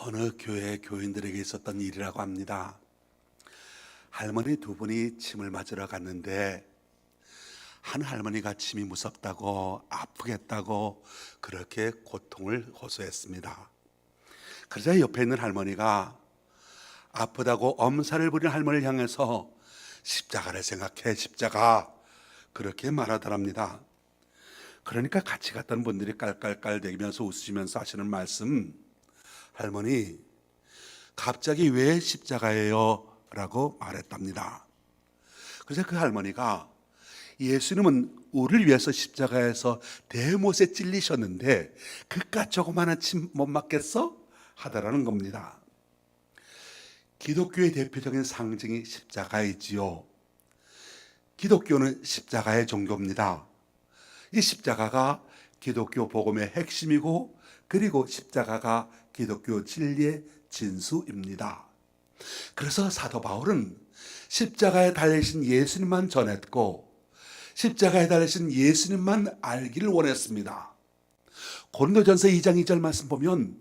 어느 교회 교인들에게 있었던 일이라고 합니다. 할머니 두 분이 침을 맞으러 갔는데 한 할머니가 침이 무섭다고 아프겠다고 그렇게 고통을 호소했습니다. 그러자 옆에 있는 할머니가 아프다고 엄살을 부리는 할머니를 향해서 십자가를 생각해, 십자가, 그렇게 말하더랍니다. 그러니까 같이 갔던 분들이 깔깔깔대면서 웃으시면서 하시는 말씀, 할머니 갑자기 왜 십자가예요? 라고 말했답니다. 그래서 그 할머니가 예수님은 우리를 위해서 십자가에서 대못에 찔리셨는데 그깟 조그마한 침 못 맞겠어? 하더라는 겁니다. 기독교의 대표적인 상징이 십자가이지요. 기독교는 십자가의 종교입니다. 이 십자가가 기독교 복음의 핵심이고, 그리고 십자가가 기독교 진리의 진수입니다. 그래서 사도 바울은 십자가에 달리신 예수님만 전했고 십자가에 달리신 예수님만 알기를 원했습니다. 고린도전서 2장 2절 말씀 보면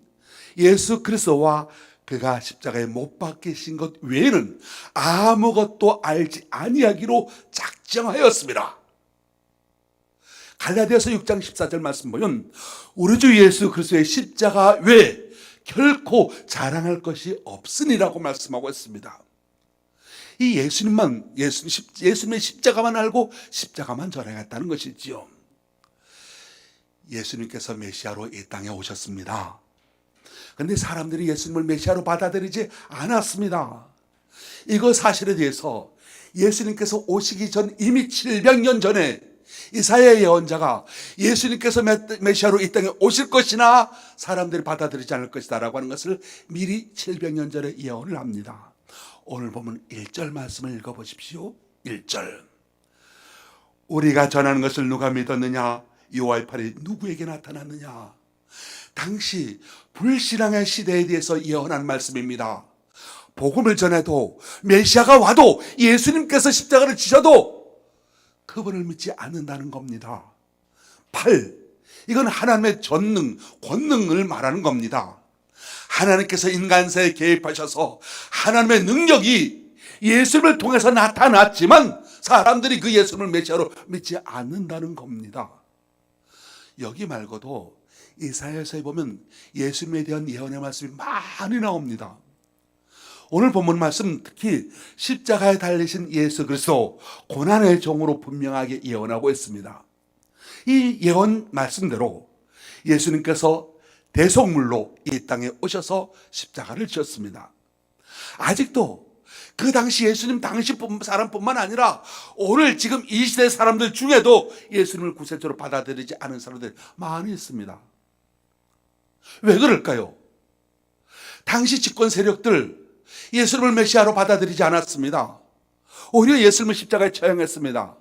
예수 그리스도와 그가 십자가에 못 박히신 것 외에는 아무것도 알지 아니하기로 작정하였습니다. 갈라디아서 6장 14절 말씀 보면 우리 주 예수 그리스도의 십자가 외에 결코 자랑할 것이 없으니라고 말씀하고 있습니다. 이 예수님의 십자가만 알고 십자가만 전해갔다는 것이지요. 예수님께서 메시아로 이 땅에 오셨습니다. 그런데 사람들이 예수님을 메시아로 받아들이지 않았습니다. 이거 사실에 대해서 예수님께서 오시기 전 이미 700년 전에 이사야 예언자가 예수님께서 메시아로 이 땅에 오실 것이나 사람들이 받아들이지 않을 것이다 라고 하는 것을 미리 700년 전에 예언을 합니다. 오늘 보면 1절 말씀을 읽어보십시오. 1절, 우리가 전하는 것을 누가 믿었느냐? 여호와의 팔이 누구에게 나타났느냐? 당시 불신앙의 시대에 대해서 예언한 말씀입니다. 복음을 전해도 메시아가 와도 예수님께서 십자가를 지셔도 그분을 믿지 않는다는 겁니다. 8, 이건 하나님의 전능, 권능을 말하는 겁니다. 하나님께서 인간사에 개입하셔서 하나님의 능력이 예수님을 통해서 나타났지만 사람들이 그 예수님을 메시아로 믿지 않는다는 겁니다. 여기 말고도 이사야서에 보면 예수님에 대한 예언의 말씀이 많이 나옵니다. 오늘 본문 말씀, 특히 십자가에 달리신 예수 그리스도 고난의 종으로 분명하게 예언하고 있습니다. 이 예언 말씀대로 예수님께서 대속물로 이 땅에 오셔서 십자가를 지었습니다. 아직도 그 당시 예수님 당시 사람뿐만 아니라 오늘 지금 이 시대 사람들 중에도 예수님을 구세주로 받아들이지 않은 사람들이 많이 있습니다. 왜 그럴까요? 당시 집권 세력들 예수님을 메시아로 받아들이지 않았습니다. 오히려 예수님을 십자가에 처형했습니다.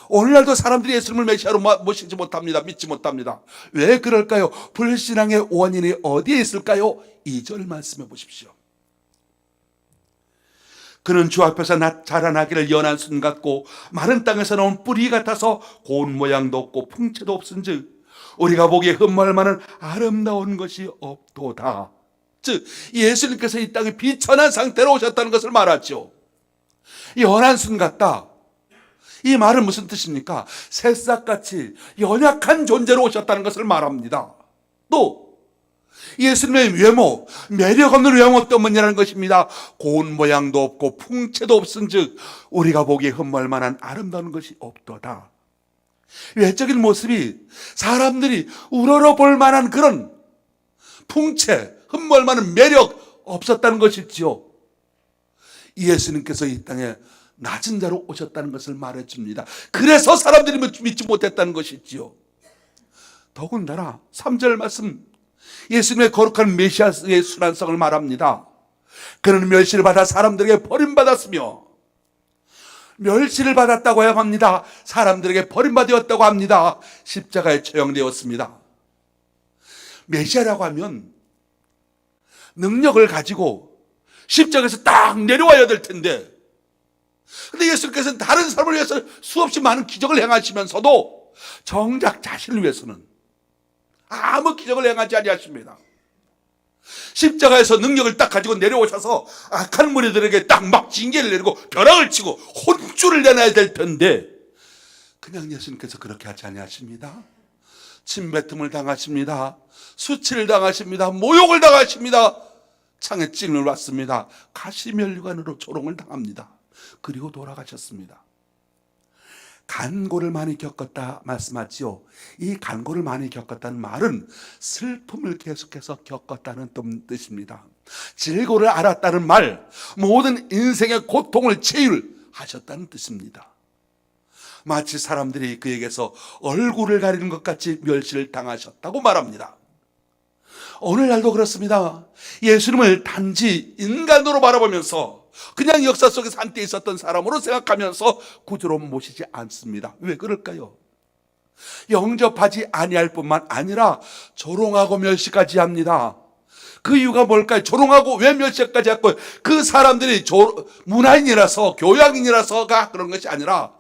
오늘날도 사람들이 예수님을 메시아로 모시지 못합니다. 믿지 못합니다. 왜 그럴까요? 불신앙의 원인이 어디에 있을까요? 2절 말씀해 보십시오. 그는 주 앞에서 자라나기를 연한 순 같고 마른 땅에서 나온 뿌리 같아서 고운 모양도 없고 풍채도 없은즉 우리가 보기에 흠모할 만한 아름다운 것이 없도다. 즉 예수님께서 이 땅에 비천한 상태로 오셨다는 것을 말하죠. 연한 순 같다. 이 말은 무슨 뜻입니까? 새싹같이 연약한 존재로 오셨다는 것을 말합니다. 또 예수님의 외모, 매력 없는 외모 때문이라는 것입니다. 고운 모양도 없고 풍채도 없은즉 우리가 보기에 흠모할 만한 아름다운 것이 없도다. 외적인 모습이 사람들이 우러러볼 만한 그런 풍채, 흠모할 만한 매력 없었다는 것이지요. 예수님께서 이 땅에 낮은 자로 오셨다는 것을 말해줍니다. 그래서 사람들이 믿지 못했다는 것이지요. 더군다나 3절 말씀, 예수님의 거룩한 메시아의 순환성을 말합니다. 그는 멸시를 받아 사람들에게 버림받았으며, 멸시를 받았다고 합니다. 사람들에게 버림받았다고 합니다. 십자가에 처형되었습니다. 메시아라고 하면 능력을 가지고 십자가에서 딱 내려와야 될 텐데, 근데 예수님께서는 다른 사람을 위해서 수없이 많은 기적을 행하시면서도 정작 자신을 위해서는 아무 기적을 행하지 아니하십니다. 십자가에서 능력을 딱 가지고 내려오셔서 악한 무리들에게 딱 막 징계를 내리고 벼락을 치고 혼쭐을 내놔야 될 텐데 그냥 예수님께서 그렇게 하지 아니하십니다. 침뱉음을 당하십니다. 수치를 당하십니다. 모욕을 당하십니다. 창에 찔러 놨습니다. 가시면류관으로 조롱을 당합니다. 그리고 돌아가셨습니다. 간고를 많이 겪었다 말씀하지요. 이 간고를 많이 겪었다는 말은 슬픔을 계속해서 겪었다는 뜻입니다. 질고를 알았다는 말, 모든 인생의 고통을 체휼하셨다는 뜻입니다. 마치 사람들이 그에게서 얼굴을 가리는 것 같이 멸시를 당하셨다고 말합니다. 오늘날도 그렇습니다. 예수님을 단지 인간으로 바라보면서 그냥 역사 속에서 한때 있었던 사람으로 생각하면서 구주로 모시지 않습니다. 왜 그럴까요? 영접하지 아니할 뿐만 아니라 조롱하고 멸시까지 합니다. 그 이유가 뭘까요? 조롱하고 왜 멸시까지 했고, 그 사람들이 문화인이라서 교양인이라서가 그런 것이 아니라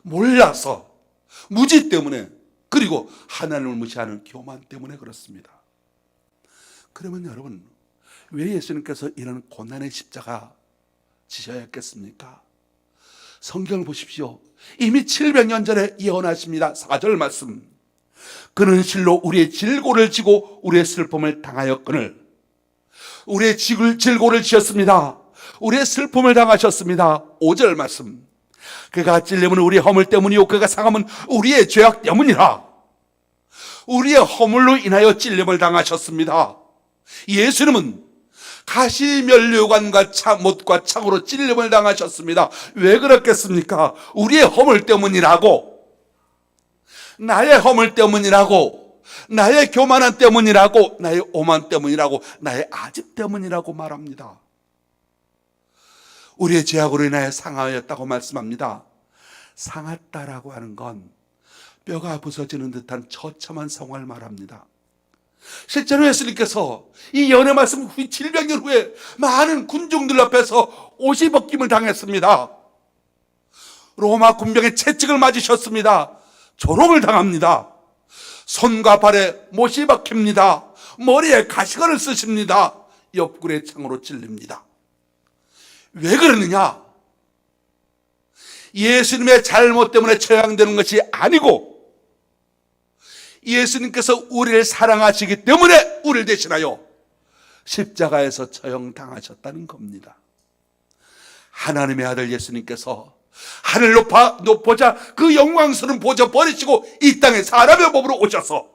몰라서, 무지 때문에, 그리고 하나님을 무시하는 교만 때문에 그렇습니다. 그러면 여러분, 왜 예수님께서 이런 고난의 십자가 지셔야 했겠습니까? 성경을 보십시오. 이미 700년 전에 예언하십니다. 4절 말씀. 그는 실로 우리의 질고를 지고 우리의 슬픔을 당하였거늘. 우리의 질고를 지었습니다. 우리의 슬픔을 당하셨습니다. 5절 말씀. 그가 찔림은 우리의 허물 때문이요 그가 상함은 우리의 죄악 때문이라. 우리의 허물로 인하여 찔림을 당하셨습니다. 예수님은 가시면류관과 못과 창으로 찔림을 당하셨습니다. 왜 그렇겠습니까? 우리의 허물 때문이라고, 나의 허물 때문이라고, 나의 교만함 때문이라고, 나의 오만 때문이라고, 나의 아집 때문이라고 말합니다. 우리의 죄악으로 인하여 상하였다고 말씀합니다. 상했다라고 하는 건 뼈가 부서지는 듯한 처참한 상황을 말합니다. 실제로 예수님께서 이 예언의 말씀 700년 후에 많은 군중들 앞에서 옷이 벗김을 당했습니다. 로마 군병의 채찍을 맞으셨습니다. 조롱을 당합니다. 손과 발에 못이 박힙니다. 머리에 가시관을 쓰십니다. 옆구리에 창으로 찔립니다. 왜 그러느냐? 예수님의 잘못 때문에 처형되는 것이 아니고 예수님께서 우리를 사랑하시기 때문에 우리를 대신하여 십자가에서 처형당하셨다는 겁니다. 하나님의 아들 예수님께서 하늘 높보자 그 영광스러운 보좌 버리시고 이 땅에 사람의 몸으로 오셔서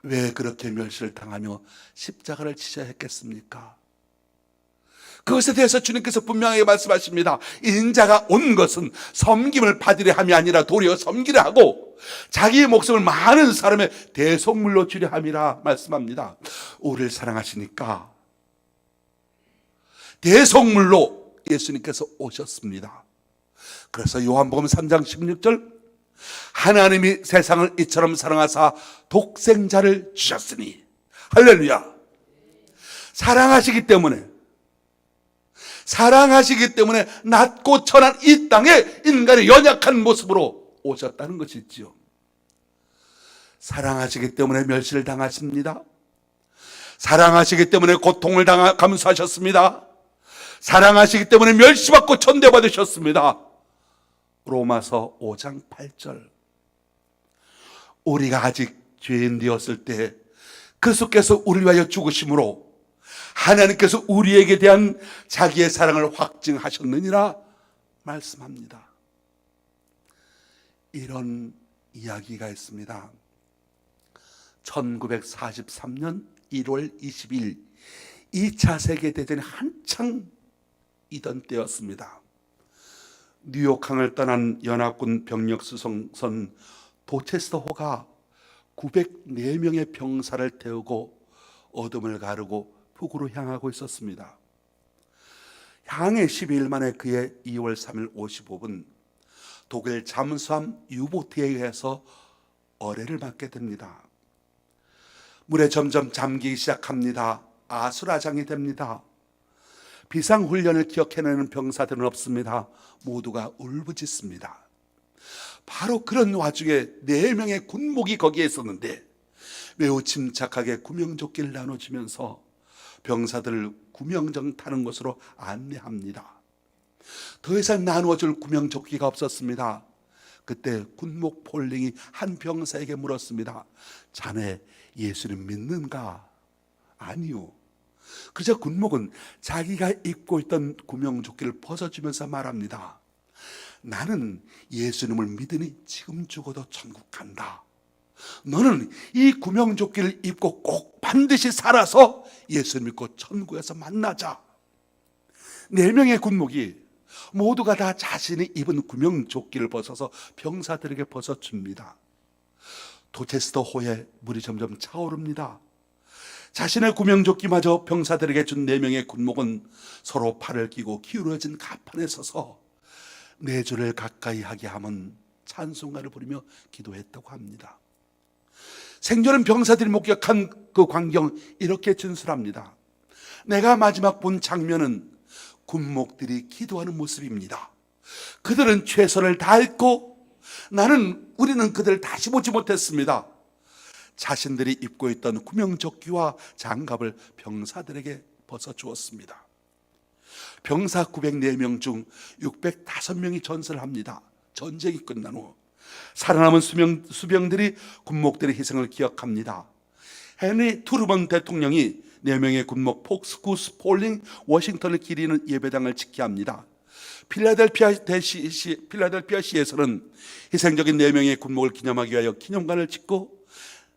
왜 그렇게 멸시를 당하며 십자가를 지셔야 했겠습니까? 그것에 대해서 주님께서 분명하게 말씀하십니다. 인자가 온 것은 섬김을 받으려 함이 아니라 도리어 섬기려 하고 자기의 목숨을 많은 사람의 대속물로 주려 함이라 말씀합니다. 우리를 사랑하시니까 대속물로 예수님께서 오셨습니다. 그래서 요한복음 3장 16절 하나님이 세상을 이처럼 사랑하사 독생자를 주셨으니, 할렐루야, 사랑하시기 때문에 낮고 천한 이 땅에 인간의 연약한 모습으로 오셨다는 것이지요. 사랑하시기 때문에 멸시를 당하십니다. 사랑하시기 때문에 고통을 감수하셨습니다. 사랑하시기 때문에 멸시받고 천대받으셨습니다. 로마서 5장 8절. 우리가 아직 죄인 되었을 때 그리스도께서 우리를 위하여 죽으심으로 하나님께서 우리에게 대한 자기의 사랑을 확증하셨느니라 말씀합니다. 이런 이야기가 있습니다. 1943년 1월 20일 2차 세계대전이 한창 이던 때였습니다. 뉴욕항을 떠난 연합군 병력 수송선 도체스터호가 904명의 병사를 태우고 어둠을 가르고 북으로 향하고 있었습니다. 향해 12일 만에 그해 2월 3일 55분 독일 잠수함 유보트에 의해서 어뢰를 맞게 됩니다. 물에 점점 잠기기 시작합니다. 아수라장이 됩니다. 비상훈련을 기억해내는 병사들은 없습니다. 모두가 울부짖습니다. 바로 그런 와중에 4명의 군목이 거기에 있었는데 매우 침착하게 구명조끼를 나눠주면서 병사들을 구명정 타는 곳으로 안내합니다. 더 이상 나누어줄 구명조끼가 없었습니다. 그때 군목 폴링이 한 병사에게 물었습니다. 자네 예수님 믿는가? 아니요. 그저 군목은 자기가 입고 있던 구명조끼를 벗어주면서 말합니다. 나는 예수님을 믿으니 지금 죽어도 천국 간다. 너는 이 구명조끼를 입고 꼭 반드시 살아서 예수 믿고 천국에서 만나자. 4명의 군목이 모두가 다 자신이 입은 구명조끼를 벗어서 병사들에게 벗어줍니다. 도체스터호에 물이 점점 차오릅니다. 자신의 구명조끼마저 병사들에게 준 4명의 군목은 서로 팔을 끼고 기울어진 가판에 서서 4주를 가까이 하게 하면 찬송가를 부르며 기도했다고 합니다. 생존한 병사들이 목격한 그 광경 이렇게 진술합니다. 내가 마지막 본 장면은 군목들이 기도하는 모습입니다. 그들은 최선을 다했고 우리는 그들을 다시 보지 못했습니다. 자신들이 입고 있던 구명조끼와 장갑을 병사들에게 벗어주었습니다. 병사 904명 중 605명이 전설을 합니다. 전쟁이 끝난 후 살아남은 수병들이 군목들의 희생을 기억합니다. 헨리 트루먼 대통령이 4명의 군목 폭스쿠스 폴링 워싱턴을 기리는 예배당을 짓게 합니다. 필라델피아시에서는 희생적인 4명의 군목을 기념하기 위하여 기념관을 짓고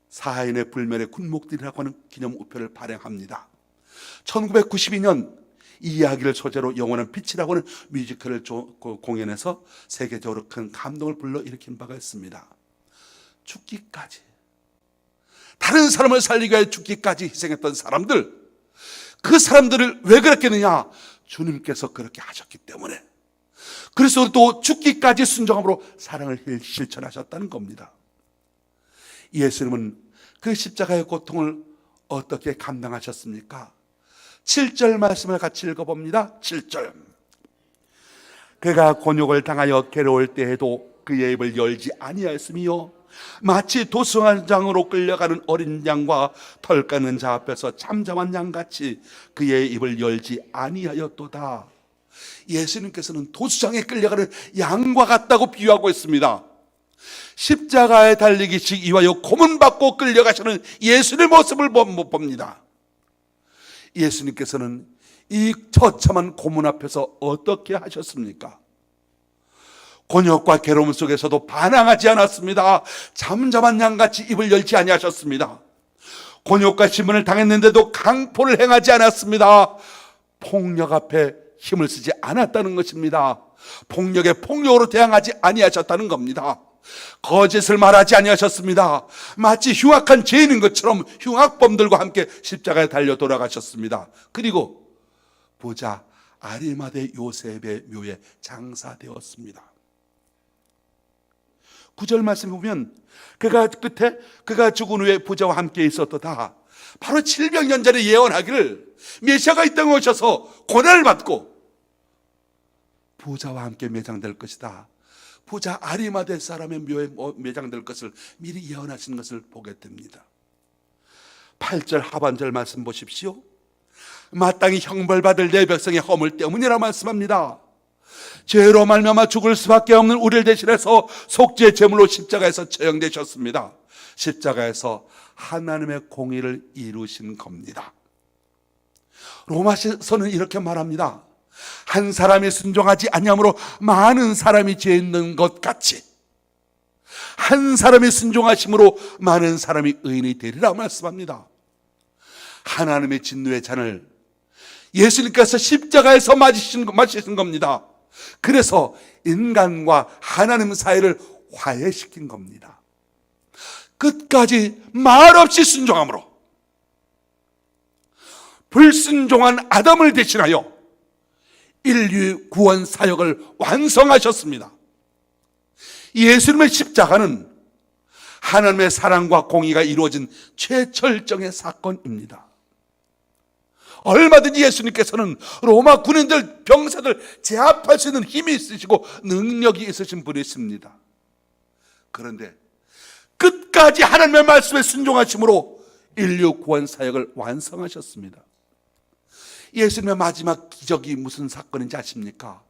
사하인의 불멸의 군목들이라고 하는 기념 우표를 발행합니다. 1992년 이 이야기를 소재로 영원한 빛이라고 하는 뮤지컬을 공연해서 세계적으로 큰 감동을 불러일으킨 바가 있습니다. 죽기까지, 다른 사람을 살리기 위해 죽기까지 희생했던 사람들, 그 사람들을 왜 그랬겠느냐? 주님께서 그렇게 하셨기 때문에. 그래서 또 죽기까지 순종함으로 사랑을 실천하셨다는 겁니다. 예수님은 그 십자가의 고통을 어떻게 감당하셨습니까? 7절 말씀을 같이 읽어봅니다. 7절. 그가 곤욕을 당하여 괴로울 때에도 그의 입을 열지 아니하였으며 마치 도승환장으로 끌려가는 어린 양과 털 까는 자 앞에서 잠잠한 양같이 그의 입을 열지 아니하였도다. 예수님께서는 도수장에 끌려가는 양과 같다고 비유하고 있습니다. 십자가에 달리기 이하여 고문받고 끌려가시는 예수님의 모습을 못 봅니다. 예수님께서는 이 처참한 고문 앞에서 어떻게 하셨습니까? 곤욕과 괴로움 속에서도 반항하지 않았습니다. 잠잠한 양같이 입을 열지 아니하셨습니다. 곤욕과 신문을 당했는데도 강포를 행하지 않았습니다. 폭력 앞에 힘을 쓰지 않았다는 것입니다. 폭력에 폭력으로 대항하지 아니하셨다는 겁니다. 거짓을 말하지 아니하셨습니다. 마치 흉악한 죄인인 것처럼 흉악범들과 함께 십자가에 달려 돌아가셨습니다. 그리고 부자 아리마대 요셉의 묘에 장사되었습니다. 9절 말씀 보면 그가 죽은 후에 부자와 함께 있었도다. 바로 700년 전에 예언하기를 메시아가 이 땅에 오셔서 고난을 받고 부자와 함께 매장될 것이다. 부자 아리마대 사람의 묘에 매장될 것을 미리 예언하신 것을 보게 됩니다. 8절 하반절 말씀 보십시오. 마땅히 형벌받을 내 백성의 허물 때문이라 말씀합니다. 죄로 말미암아 죽을 수밖에 없는 우리를 대신해서 속죄 제물로 십자가에서 처형되셨습니다. 십자가에서 하나님의 공의를 이루신 겁니다. 로마서는 이렇게 말합니다. 한 사람이 순종하지 아니함으로 많은 사람이 죄 있는 것 같이 한 사람이 순종하심으로 많은 사람이 의인이 되리라 말씀합니다. 하나님의 진노의 잔을 예수님께서 십자가에서 마시신 겁니다. 그래서 인간과 하나님 사이를 화해시킨 겁니다. 끝까지 말없이 순종함으로 불순종한 아담을 대신하여 인류 구원 사역을 완성하셨습니다. 예수님의 십자가는 하나님의 사랑과 공의가 이루어진 최철정의 사건입니다. 얼마든지 예수님께서는 로마 군인들, 병사들 제압할 수 있는 힘이 있으시고 능력이 있으신 분이십니다. 그런데 끝까지 끝까지 하나님의 말씀에 순종하심으로 인류 구원 사역을 완성하셨습니다. 예수님의 마지막 기적이 무슨 사건인지 아십니까?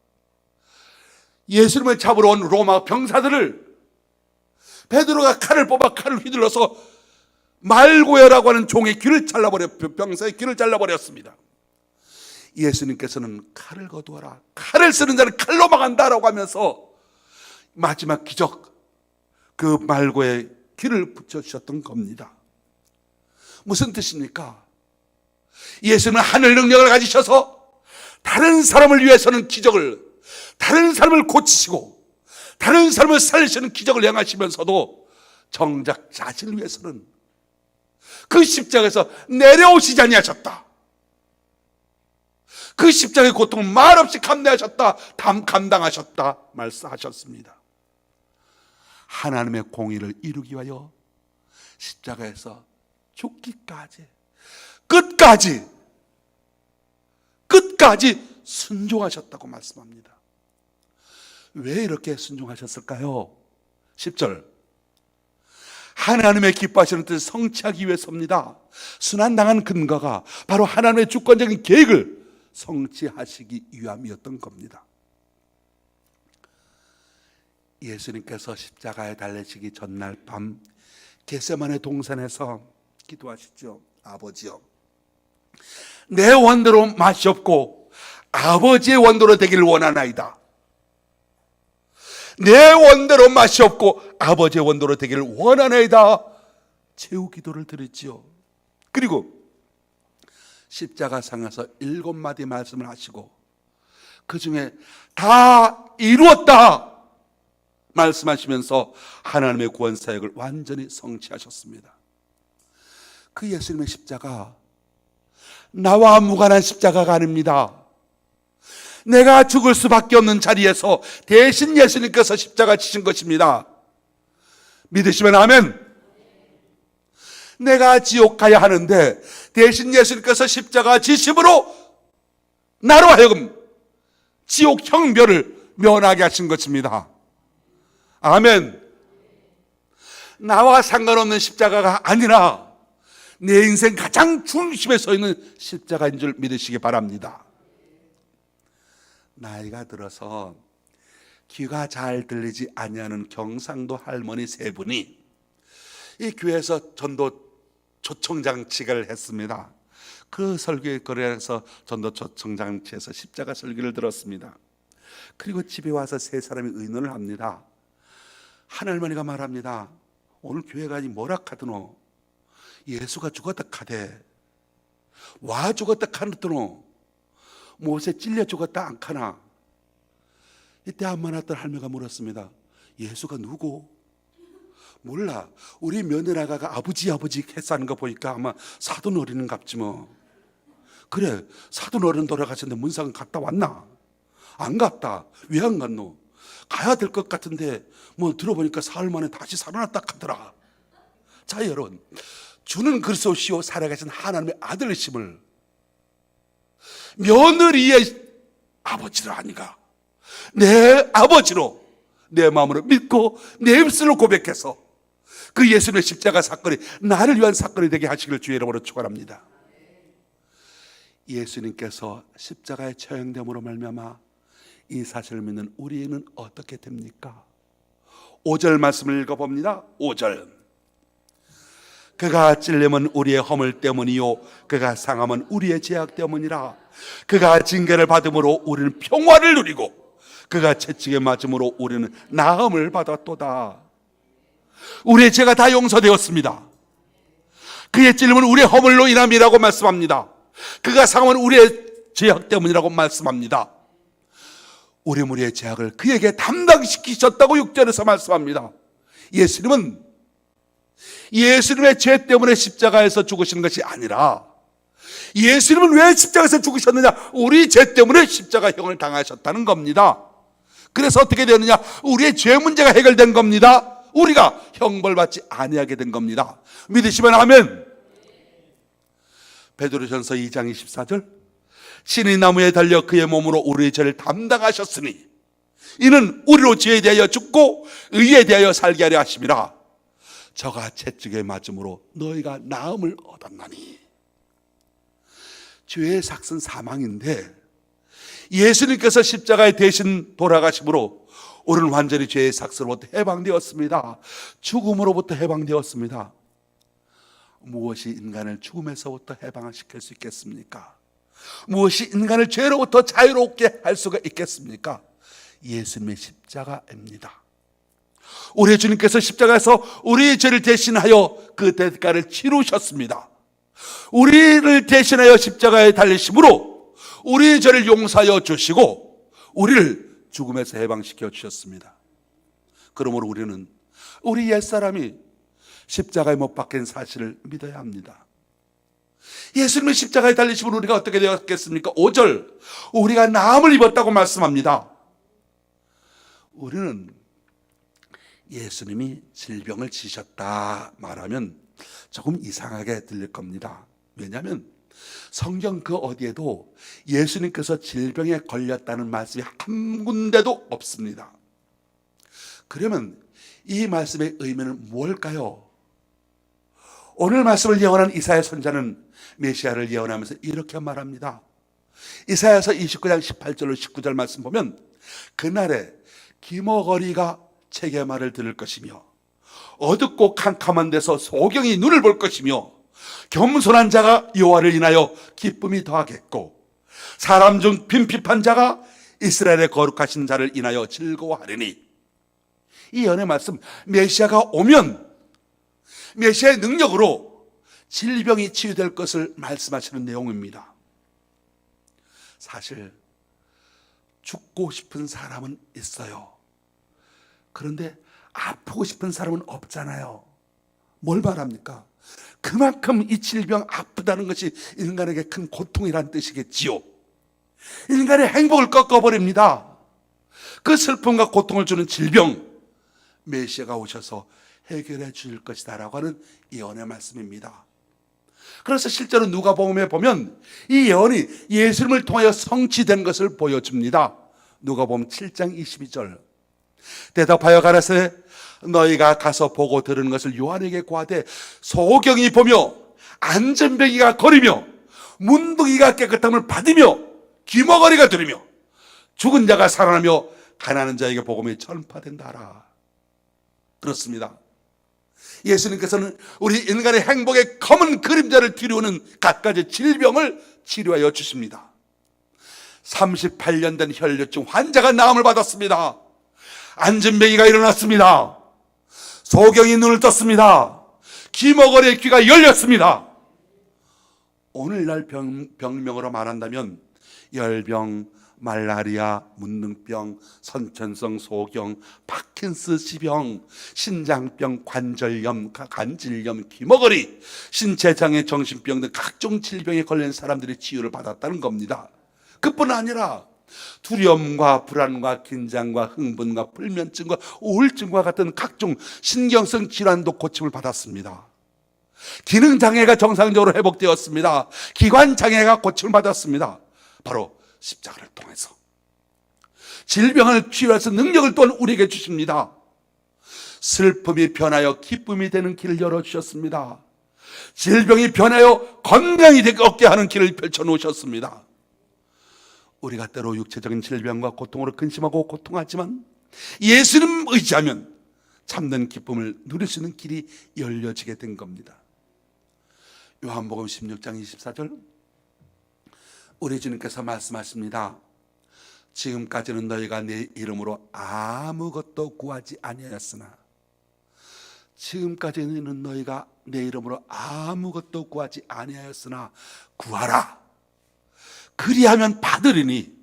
예수님을 잡으러 온 로마 병사들을 베드로가 칼을 뽑아 칼을 휘둘러서 말고야라고 하는 종의 귀를 병사의 귀를 잘라버렸습니다. 예수님께서는 칼을 거두어라, 칼을 쓰는 자는 칼로 망한다라고 하면서 마지막 기적, 그 말고의 귀를 붙여주셨던 겁니다. 무슨 뜻입니까? 예수는 하늘 능력을 가지셔서 다른 사람을 위해서는 기적을, 다른 사람을 고치시고 다른 사람을 살리시는 기적을 행하시면서도 정작 자신을 위해서는 그 십자가에서 내려오시지 아니하셨다. 그 십자가의 고통을 말없이 감내하셨다, 감당하셨다 말씀하셨습니다. 하나님의 공의를 이루기 위하여 십자가에서 죽기까지, 끝까지 순종하셨다고 말씀합니다. 왜 이렇게 순종하셨을까요? 10절, 하나님의 기뻐하시는 뜻을 성취하기 위해서입니다. 순환당한 근거가 바로 하나님의 주권적인 계획을 성취하시기 위함이었던 겁니다. 예수님께서 십자가에 달리시기 전날 밤 겟세마네 동산에서 기도하시죠. 아버지여, 내 원대로 마시옵고 아버지의 원대로 되기를 원하나이다. 내 원대로 마시옵고 아버지의 원대로 되기를 원하나이다. 최후 기도를 드렸지요. 그리고 십자가 상에서 7마디 말씀을 하시고 그 중에 다 이루었다 말씀하시면서 하나님의 구원 사역을 완전히 성취하셨습니다. 그 예수님의 십자가 나와 무관한 십자가가 아닙니다. 내가 죽을 수밖에 없는 자리에서 대신 예수님께서 십자가 지신 것입니다. 믿으시면 아멘. 내가 지옥 가야 하는데 대신 예수님께서 십자가 지심으로 나로 하여금 지옥 형벌을 면하게 하신 것입니다. 아멘. 나와 상관없는 십자가가 아니라 내 인생 가장 중심에 서 있는 십자가인 줄 믿으시기 바랍니다. 나이가 들어서 귀가 잘 들리지 아니하는 경상도 할머니 3분이 이 교회에서 전도 초청장치를 했습니다. 그 설교의 거리에서 전도 초청장치에서 십자가 설교를 들었습니다. 그리고 집에 와서 3사람이 의논을 합니다. 한 할머니가 말합니다. 오늘 교회가 뭐라 카드노? 예수가 죽었다 카대. 와 죽었다 카드노? 못에 찔려 죽었다 안 카나? 이때 안 많았던 할머니가 물었습니다. 예수가 누구? 몰라. 우리 며느라가 아버지 했사는 거 보니까 아마 사돈 어린은 갑지 뭐. 그래, 사돈 어른 돌아가셨는데 문상은 갔다 왔나? 안 갔다. 왜 안 갔노? 가야 될 것 같은데 뭐 들어보니까 사흘 만에 다시 살아났다 하더라. 자, 여러분, 주는 그리스도시요 살아계신 하나님의 아들이심을 며느리의 아버지를 아니가 내 아버지로 내 마음으로 믿고 내 입술로 고백해서 그 예수님의 십자가 사건이 나를 위한 사건이 되게 하시길 주의 이름으로 축원합니다. 예수님께서 십자가에 처형됨으로 말미암아 이 사실을 믿는 우리는 어떻게 됩니까? 5절 말씀을 읽어봅니다. 5절, 그가 찔림은 우리의 허물 때문이요 그가 상함은 우리의 죄악 때문이라. 그가 징계를 받음으로 우리는 평화를 누리고 그가 채찍에 맞음으로 우리는 나음을 받았도다. 우리의 죄가 다 용서되었습니다. 그의 찔림은 우리의 허물로 인함이라고 말씀합니다. 그가 상함은 우리의 죄악 때문이라고 말씀합니다. 우리의 죄악을 그에게 담당시키셨다고 6절에서 말씀합니다. 예수님은 예수님의 죄 때문에 십자가에서 죽으시는 것이 아니라 예수님은 왜 십자가에서 죽으셨느냐? 우리 죄 때문에 십자가형을 당하셨다는 겁니다. 그래서 어떻게 되느냐? 우리의 죄 문제가 해결된 겁니다. 우리가 형벌받지 아니하게 된 겁니다. 믿으시면 아멘. 베드로전서 2장 24절, 신이 나무에 달려 그의 몸으로 우리의 죄를 담당하셨으니 이는 우리로 죄에 대하여 죽고 의에 대하여 살게 하려 하심이라. 저가 채찍에 맞음으로 너희가 나음을 얻었나니. 죄의 삭은 사망인데 예수님께서 십자가에 대신 돌아가심으로 우리는 완전히 죄의 삭스로부터 해방되었습니다. 죽음으로부터 해방되었습니다. 무엇이 인간을 죽음에서부터 해방시킬 수 있겠습니까? 무엇이 인간을 죄로부터 자유롭게 할 수가 있겠습니까? 예수님의 십자가입니다. 우리 주님께서 십자가에서 우리의 죄를 대신하여 그 대가를 치르셨습니다. 우리를 대신하여 십자가에 달리심으로 우리의 죄를 용서하여 주시고 우리를 죽음에서 해방시켜 주셨습니다. 그러므로 우리는 우리 옛사람이 십자가에 못 박힌 사실을 믿어야 합니다. 예수님의 십자가에 달리심으로 우리가 어떻게 되었겠습니까? 5절, 우리가 나음을 입었다고 말씀합니다. 우리는 예수님이 질병을 지셨다 말하면 조금 이상하게 들릴 겁니다. 왜냐하면 성경 그 어디에도 예수님께서 질병에 걸렸다는 말씀이 한 군데도 없습니다. 그러면 이 말씀의 의미는 뭘까요? 오늘 말씀을 예언한 이사야 선지자는 메시아를 예언하면서 이렇게 말합니다. 이사야서 29장 18절로 19절 말씀 보면 그날에 기머거리가 책의 말을 들을 것이며 어둡고 캄캄한 데서 소경이 눈을 볼 것이며 겸손한 자가 여호와를 인하여 기쁨이 더하겠고 사람 중 빈핍한 자가 이스라엘의 거룩하신 자를 인하여 즐거워하리니. 이 예언의 말씀, 메시아가 오면 메시아의 능력으로 질병이 치유될 것을 말씀하시는 내용입니다. 사실 죽고 싶은 사람은 있어요. 그런데 아프고 싶은 사람은 없잖아요. 뭘 말합니까? 그만큼 이 질병 아프다는 것이 인간에게 큰 고통이란 뜻이겠지요. 인간의 행복을 꺾어버립니다. 그 슬픔과 고통을 주는 질병, 메시아가 오셔서 해결해 주실 것이다 라고 하는 예언의 말씀입니다. 그래서 실제로 누가복음에 보면 이 예언이 예수님을 통하여 성취된 것을 보여줍니다. 누가복음 7장 22절, 대답하여 가라사대 너희가 가서 보고 들은 것을 요한에게 고하되 소경이 보며 안전뱅이가 거리며 문둥이가 깨끗함을 받으며 귀머거리가 들으며 죽은 자가 살아나며 가난한 자에게 복음이 전파된다 하라. 그렇습니다. 예수님께서는 우리 인간의 행복의 검은 그림자를 뒤로오는 갖가지 질병을 치료하여 주십니다. 38년 된 혈류증 환자가 나음을 받았습니다. 안전뱅이가 일어났습니다. 소경이 눈을 떴습니다. 귀머거리의 귀가 열렸습니다. 오늘날 병명으로 말한다면 열병, 말라리아, 문둥병, 선천성 소경, 파킨스병, 신장병, 관절염, 간질염, 귀머거리, 신체장애, 정신병 등 각종 질병에 걸린 사람들이 치유를 받았다는 겁니다. 그뿐 아니라 두려움과 불안과 긴장과 흥분과 불면증과 우울증과 같은 각종 신경성 질환도 고침을 받았습니다. 기능장애가 정상적으로 회복되었습니다. 기관장애가 고침을 받았습니다. 바로 십자가를 통해서 질병을 치유해서 능력을 또한 우리에게 주십니다. 슬픔이 변하여 기쁨이 되는 길을 열어주셨습니다. 질병이 변하여 건강이 얻게 하는 길을 펼쳐놓으셨습니다. 우리가 때로 육체적인 질병과 고통으로 근심하고 고통하지만 예수님 의지하면 참된 기쁨을 누릴 수 있는 길이 열려지게 된 겁니다. 요한복음 16장 24절, 우리 주님께서 말씀하십니다. 지금까지는 너희가 내 이름으로 아무것도 구하지 아니하였으나 지금까지는 너희가 내 이름으로 아무것도 구하지 아니하였으나 구하라. 그리하면 받으리니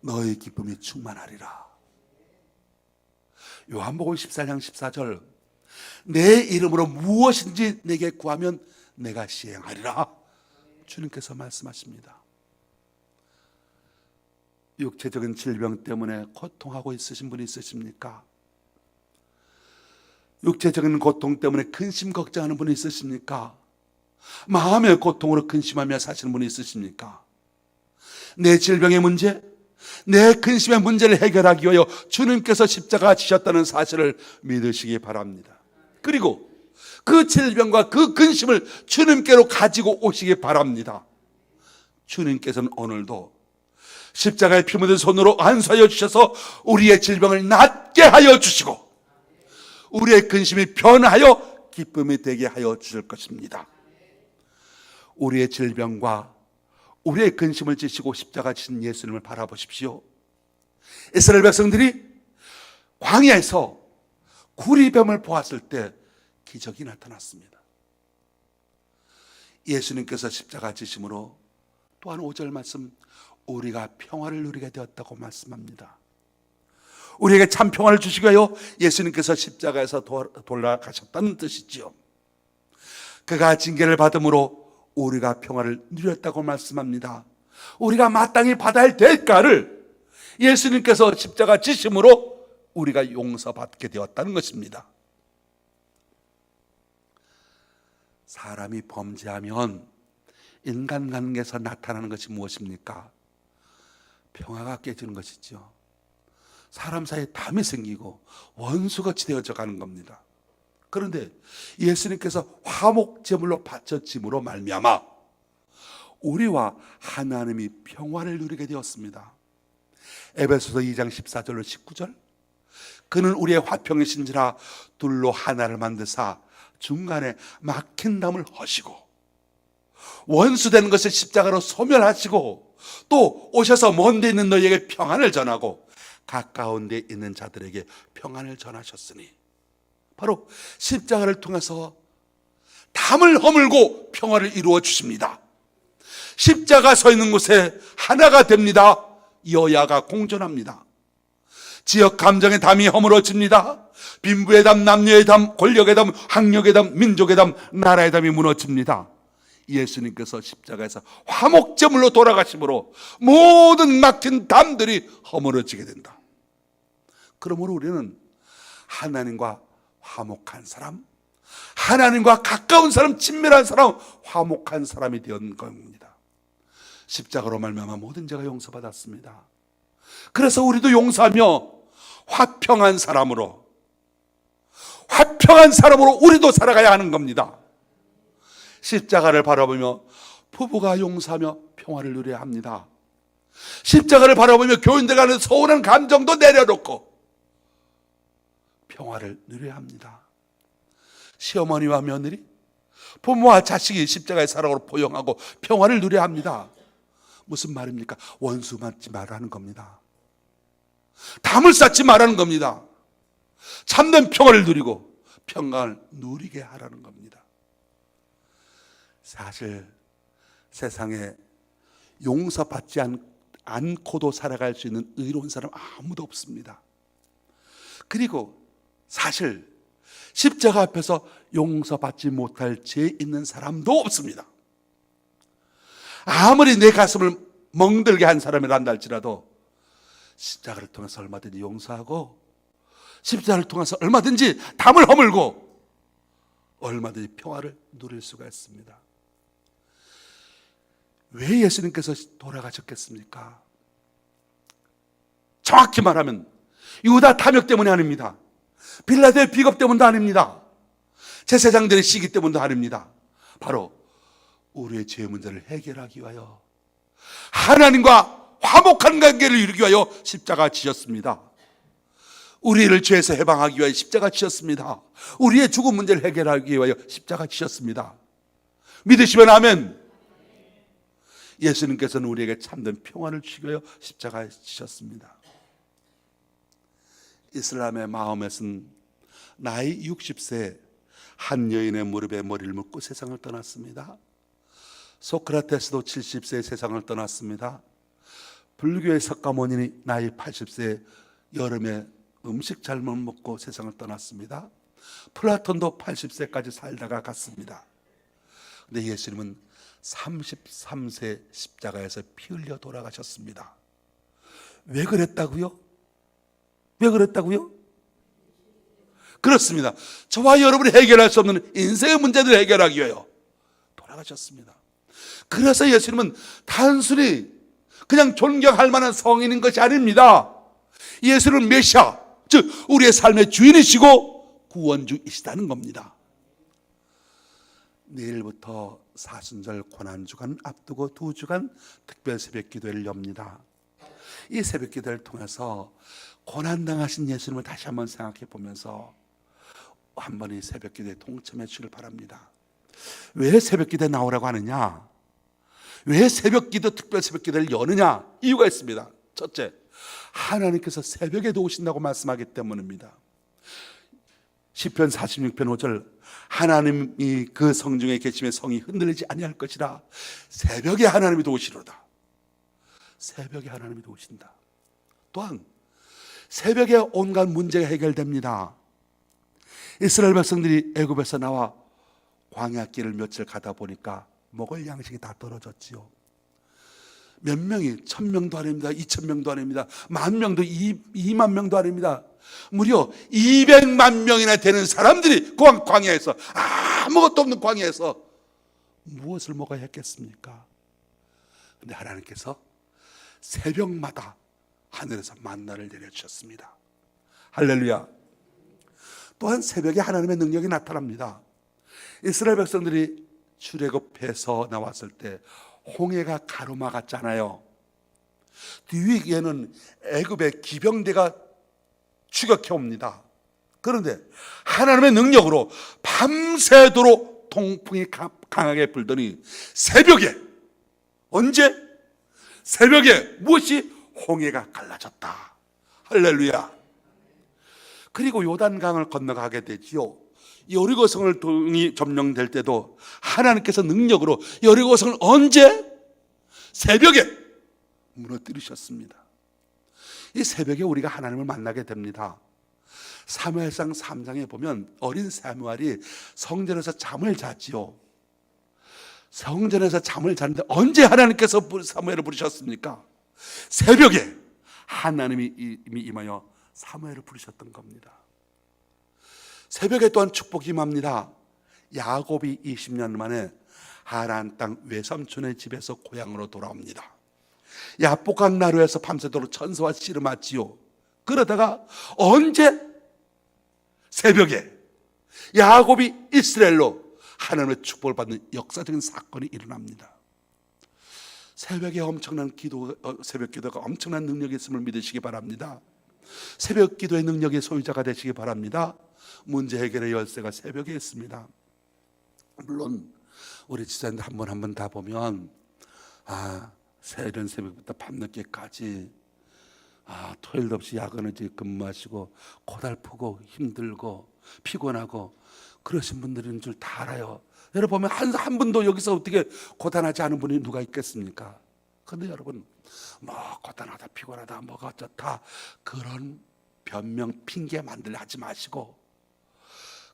너희 기쁨이 충만하리라. 요한복음 14장 14절, 내 이름으로 무엇인지 내게 구하면 내가 시행하리라. 주님께서 말씀하십니다. 육체적인 질병 때문에 고통하고 있으신 분이 있으십니까? 육체적인 고통 때문에 근심 걱정하는 분이 있으십니까? 마음의 고통으로 근심하며 사시는 분이 있으십니까? 내 질병의 문제, 내 근심의 문제를 해결하기 위하여 주님께서 십자가 지셨다는 사실을 믿으시기 바랍니다. 그리고 그 질병과 그 근심을 주님께로 가지고 오시기 바랍니다. 주님께서는 오늘도 십자가에 피 묻은 손으로 안수하여 주셔서 우리의 질병을 낫게 하여 주시고 우리의 근심이 변하여 기쁨이 되게 하여 주실 것입니다. 우리의 질병과 우리의 근심을 지시고 십자가 지신 예수님을 바라보십시오. 이스라엘 백성들이 광야에서 구리뱀을 보았을 때 기적이 나타났습니다. 예수님께서 십자가 지심으로 또한 5절 말씀, 우리가 평화를 누리게 되었다고 말씀합니다. 우리에게 참 평화를 주시기 위하여 예수님께서 십자가에서 돌아가셨다는 뜻이지요. 그가 징계를 받음으로 우리가 평화를 누렸다고 말씀합니다. 우리가 마땅히 받아야 할 대가를 예수님께서 십자가 지심으로 우리가 용서받게 되었다는 것입니다. 사람이 범죄하면 인간관계에서 나타나는 것이 무엇입니까? 평화가 깨지는 것이죠. 사람 사이에 담이 생기고 원수같이 되어져 가는 겁니다. 그런데 예수님께서 화목제물로 바쳐짐으로 말미암아 우리와 하나님이 평화를 누리게 되었습니다. 에베소서 2장 14절로 19절, 그는 우리의 화평이신지라 둘로 하나를 만드사 중간에 막힌 담을 허시고 원수되는 것을 십자가로 소멸하시고 또 오셔서 먼 데 있는 너희에게 평안을 전하고 가까운 데 있는 자들에게 평안을 전하셨으니, 바로 십자가를 통해서 담을 허물고 평화를 이루어 주십니다. 십자가 서 있는 곳에 하나가 됩니다. 여야가 공존합니다. 지역 감정의 담이 허물어집니다. 빈부의 담, 남녀의 담, 권력의 담, 학력의 담, 민족의 담, 나라의 담이 무너집니다. 예수님께서 십자가에서 화목제물로 돌아가심으로 모든 막힌 담들이 허물어지게 된다. 그러므로 우리는 하나님과 화목한 사람, 하나님과 가까운 사람, 친밀한 사람, 화목한 사람이 된 겁니다. 십자가로 말미암아 모든 죄가 용서받았습니다. 그래서 우리도 용서하며 화평한 사람으로 우리도 살아가야 하는 겁니다. 십자가를 바라보며 부부가 용서하며 평화를 누려야 합니다. 십자가를 바라보며 교인들 간의 서운한 감정도 내려놓고 평화를 누려야 합니다. 시어머니와 며느리, 부모와 자식이 십자가의 사랑으로 포용하고 평화를 누려야 합니다. 무슨 말입니까? 원수 맞지 말라는 겁니다. 담을 쌓지 말라는 겁니다. 참된 평화를 누리고 평강을 누리게 하라는 겁니다. 사실 세상에 용서받지 않고도 살아갈 수 있는 의로운 사람 아무도 없습니다. 그리고 사실 십자가 앞에서 용서받지 못할 죄 있는 사람도 없습니다. 아무리 내 가슴을 멍들게 한 사람이란다 할지라도 십자가를 통해서 얼마든지 용서하고 십자가를 통해서 얼마든지 담을 허물고 얼마든지 평화를 누릴 수가 있습니다. 왜 예수님께서 돌아가셨겠습니까? 정확히 말하면 유다 탐욕 때문이 아닙니다. 빌라도의 비겁 때문도 아닙니다. 제사장들의 시기 때문도 아닙니다. 바로 우리의 죄 문제를 해결하기 위하여, 하나님과 화목한 관계를 이루기 위하여 십자가 지셨습니다. 우리를 죄에서 해방하기 위하여 십자가 지셨습니다. 우리의 죽음 문제를 해결하기 위하여 십자가 지셨습니다. 믿으시면 아멘. 예수님께서는 우리에게 참된 평화를 주시기 위하여 십자가에 지셨습니다. 이슬람의 마음에서는 나이 60세 한 여인의 무릎에 머리를 묻고 세상을 떠났습니다. 소크라테스도 70세에 세상을 떠났습니다. 불교의 석가모니 나이 80세에 여름에 음식 잘못 먹고 세상을 떠났습니다. 플라톤도 80세까지 살다가 갔습니다. 그런데 예수님은 33세 십자가에서 피 흘려 돌아가셨습니다. 왜 그랬다고요? 왜 그랬다고요? 그렇습니다. 저와 여러분이 해결할 수 없는 인생의 문제들을 해결하기 위하여 돌아가셨습니다. 그래서 예수님은 단순히 그냥 존경할 만한 성인인 것이 아닙니다. 예수님은 메시아, 즉 우리의 삶의 주인이시고 구원주이시다는 겁니다. 내일부터 사순절 고난주간 앞두고 2주간 특별 새벽 기도회를 엽니다. 이 새벽 기도를 통해서 고난당하신 예수님을 다시 한번 생각해 보면서 한번 이 새벽 기도에 동참해 주시길 바랍니다. 왜 새벽 기도에 나오라고 하느냐? 왜 새벽 기도, 특별 새벽 기도를 여느냐? 이유가 있습니다. 첫째, 하나님께서 새벽에도 오신다고 말씀하기 때문입니다. 시편 46편 5절, 하나님이 그 성중에 계시며 성이 흔들리지 아니할 것이라. 새벽에 하나님이 도우시로다. 새벽에 하나님이 도우신다. 또한 새벽에 온갖 문제가 해결됩니다. 이스라엘 백성들이 애굽에서 나와 광야길을 며칠 가다 보니까 먹을 양식이 다 떨어졌지요. 몇 명이 1000명도 아닙니다. 2000명도 아닙니다. 10,000명도 2만 명도 아닙니다. 무려 200만 명이나 되는 사람들이 광야에서, 아무것도 없는 광야에서 무엇을 먹어야 했겠습니까? 근데 하나님께서 새벽마다 하늘에서 만나를 내려주셨습니다. 할렐루야. 또한 새벽에 하나님의 능력이 나타납니다. 이스라엘 백성들이 출애굽해서 나왔을 때 홍해가 가로막았잖아요. 뒤에는 애굽의 기병대가 추격해 옵니다. 그런데 하나님의 능력으로 밤새도록 동풍이 강하게 불더니 새벽에, 언제? 새벽에 무엇이? 홍해가 갈라졌다. 할렐루야. 그리고 요단강을 건너가게 되지요. 여리고성을 동이 점령될 때도 하나님께서 능력으로 여리고성을 언제? 새벽에 무너뜨리셨습니다. 이 새벽에 우리가 하나님을 만나게 됩니다. 사무엘상 3장에 보면 어린 사무엘이 성전에서 잠을 잤지요. 성전에서 잠을 잤는데 언제 하나님께서 사무엘을 부르셨습니까? 새벽에 하나님이 이미 임하여 사무엘을 부르셨던 겁니다. 새벽에 또한 축복이 임합니다. 야곱이 20년 만에 하란 땅 외삼촌의 집에서 고향으로 돌아옵니다. 야복강 나루에서 밤새도록 천사와 씨름하지요. 그러다가 언제? 새벽에 야곱이 이스라엘로 하나님의 축복을 받는 역사적인 사건이 일어납니다. 새벽에 엄청난 새벽 기도가 엄청난 능력이 있음을 믿으시기 바랍니다. 새벽 기도의 능력의 소유자가 되시기 바랍니다. 문제 해결의 열쇠가 새벽에 있습니다. 물론 우리 지자들 한 번 다 보면 이른 새벽부터 밤늦게까지 토요일도 없이 야근을 근무하시고 고달프고 힘들고 피곤하고 그러신 분들인 줄 다 알아요. 여러분 보면 한 분도 여기서 어떻게 고단하지 않은 분이 누가 있겠습니까? 그런데 여러분 고단하다 피곤하다 뭐가 어쩌다 그런 변명 핑계 만들려 하지 마시고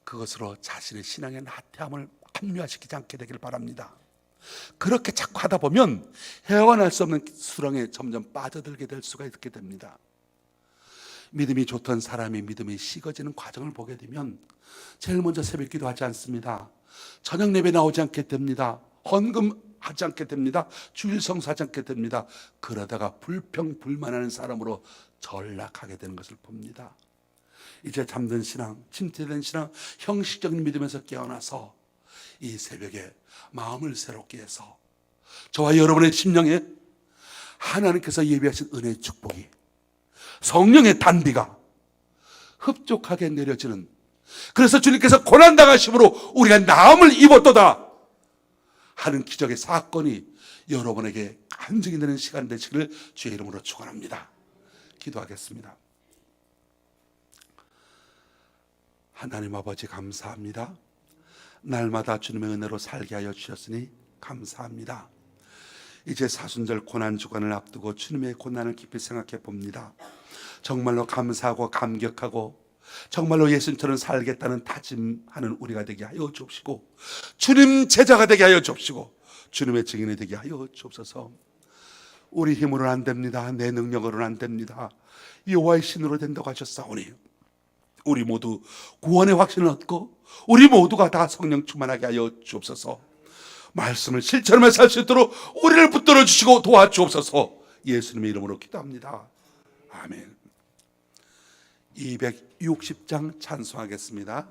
그것으로 자신의 신앙의 나태함을 합리화시키지 않게 되길 바랍니다. 그렇게 자꾸 하다 보면 헤어날 수 없는 수렁에 점점 빠져들게 될 수가 있게 됩니다. 믿음이 좋던 사람이 믿음이 식어지는 과정을 보게 되면 제일 먼저 새벽 기도하지 않습니다. 저녁 예배 나오지 않게 됩니다. 헌금하지 않게 됩니다. 주일 성수하지 않게 됩니다. 그러다가 불평불만하는 사람으로 전락하게 되는 것을 봅니다. 이제 잠든 신앙, 침체된 신앙, 형식적인 믿음에서 깨어나서 이 새벽에 마음을 새롭게 해서 저와 여러분의 심령에 하나님께서 예비하신 은혜의 축복이, 성령의 단비가 흡족하게 내려지는, 그래서 주님께서 고난당하심으로 우리가 나음을 입었도다 하는 기적의 사건이 여러분에게 간증이 되는 시간 되시기를 주의 이름으로 축원합니다. 기도하겠습니다. 하나님 아버지 감사합니다. 날마다 주님의 은혜로 살게 하여 주셨으니 감사합니다. 이제 사순절 고난주간을 앞두고 주님의 고난을 깊이 생각해 봅니다. 정말로 감사하고 감격하고 정말로 예수님처럼 살겠다는 다짐하는 우리가 되게 하여 주옵시고 주님 제자가 되게 하여 주옵시고 주님의 증인이 되게 하여 주옵소서. 우리 힘으로는 안 됩니다. 내 능력으로는 안 됩니다. 여호와의 신으로 된다고 하셨사오니 우리 모두 구원의 확신을 얻고 우리 모두가 다 성령 충만하게 하여 주옵소서. 말씀을 실천하며 살 수 있도록 우리를 붙들어 주시고 도와주옵소서. 예수님의 이름으로 기도합니다. 아멘. 260장 찬송하겠습니다.